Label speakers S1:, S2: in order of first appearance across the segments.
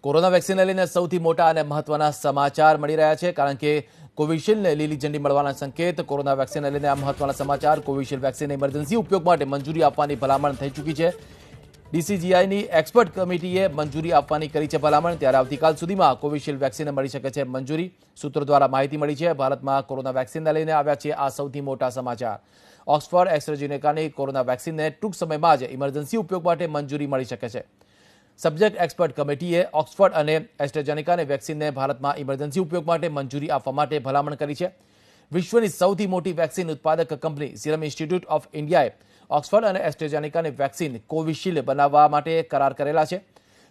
S1: Corona વેક્સિનને લઈને સૌથી મોટા અને મહત્વના સમાચાર મળી રહ્યા છે, કારણ કે કોવિશિલ્ડને લીલી ઝંડી મળવાના સંકેત. કોરોના વેક્સિનને લઈને આ મહત્વના સમાચાર. કોવિશિલ્ડ વેક્સિનને ઇમરજન્સી ઉપયોગ માટે મંજૂરી આપવાની ભલામણ થઈ ચૂકી છે. DCGIની એક્સપર્ટ કમિટીએ મંજૂરી આપવાની કરી છે ભલામણ. ત્યારે આવતીકાલ સુધીમાં કોવિશિલ્ડ વેક્સિનને મળી શકે છે મંજૂરી. સૂત્રો દ્વારા માહિતી મળી છે. ભારતમાં કોરોના વેક્સિનને લઈને આવ્યા છે આ સૌથી મોટા સમાચાર. ઓક્સફર્ડ એસ્ટ્રાઝેનેકાની કોરોના વેક્સિનને ટૂંક સમયમાં જ ઇમરજન્સી ઉપયોગ માટે મંજૂરી મળી શકે છે. સબ્જેક્ટ એક્સપર્ટ કમિટીએ ઓક્સફર્ડ અને એસ્ટ્રાઝેનેકાની વેક્સિનને ભારતમાં ઇમરજન્સી ઉપયોગ માટે મંજૂરી આપવા માટે ભલામણ કરી છે. વિશ્વની સૌથી મોટી વેક્સિન ઉત્પાદક કંપની સિરમ ઇન્સ્ટિટ્યૂટ ઓફ ઇન્ડિયાએ ઓક્સફર્ડ અને એસ્ટ્રાઝેનેકાની વેક્સિન કોવિશિલ્ડ બનાવવા માટે કરાર કરેલા છે.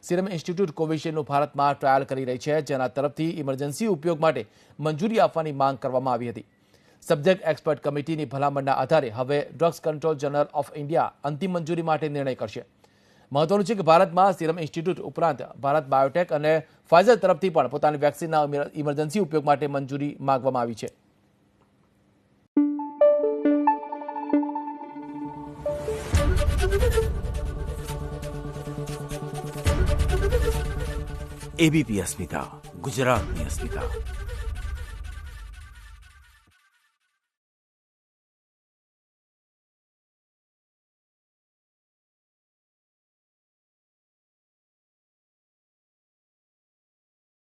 S1: સિરમ ઇન્સ્ટિટ્યૂટ કોવિશિલ્ડનું ભારતમાં ટ્રાયલ કરી રહી છે, જેના તરફથી ઇમરજન્સી ઉપયોગ માટે મંજૂરી આપવાની માંગ કરવામાં આવી હતી. સબ્જેક્ટ એક્સપર્ટ કમિટીની ભલામણના આધારે હવે drugs control general of India અંતિમ મંજૂરી માટે નિર્ણય કરશે. મહત્વનું છે કે ભારતમાં સિરમ ઇન્સ્ટિટ્યૂટ ઉપરાંત ભારત બાયોટેક અને ફાઇઝર તરફથી પણ પોતાની વેક્સિનના ઇમરજન્સી ઉપયોગ માટે મંજૂરી માંગવામાં આવી છે.
S2: ABP અસ્મિતા, ગુજરાતની અસ્મિતા.